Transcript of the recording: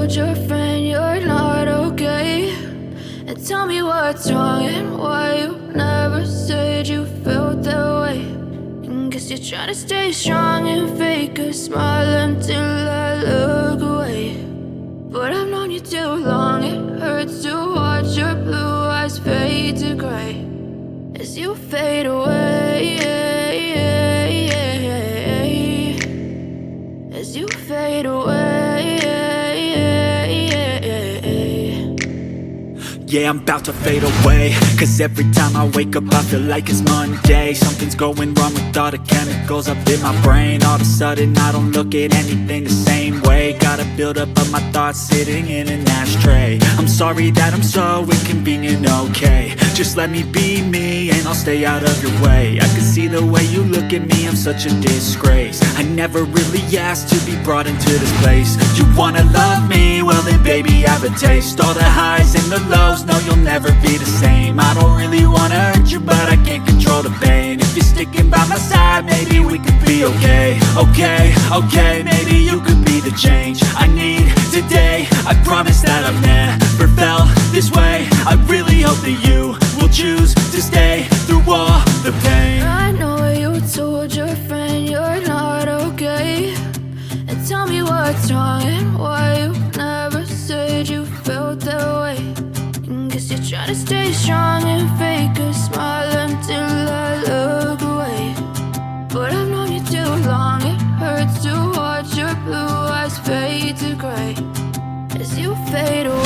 told your friend you're not okay, and tell me what's wrong and why you never said you felt that way. And guess you're trying to stay strong and fake a smile until I look away. But I've known you too long, it hurts to watch your blue eyes fade to gray as you fade away, as you fade away. Yeah, I'm about to fade away, cause every time I wake up I feel like it's Monday. Something's going wrong with all the chemicals up in my brain. All of a sudden I don't look at anything the same way. Got a build up of my thoughts sitting in an ashtray. I'm sorry that I'm so inconvenient, okay. Just let me be me and I'll stay out of your way. I can see the way you look at me, I'm such a disgrace. I never really asked to be brought into this place. You wanna love me? Well then baby have a taste. All the highs and the lows, no you'll never be the same. I don't really wanna hurt you but I can't control the pain. If you're sticking by my side, maybe we could be okay. Okay, maybe you could be the change I need today. I promise that I've never felt this way. I really hope that you will choose to stay through all the pain. I know you told your friend you're not okay, and tell me what's wrong and why you never said you felt that way. And guess you're trying to stay strong and fake a smile until I look away. But I've known you too long, it hurts to watch your blue eyes fade to gray as you fade away.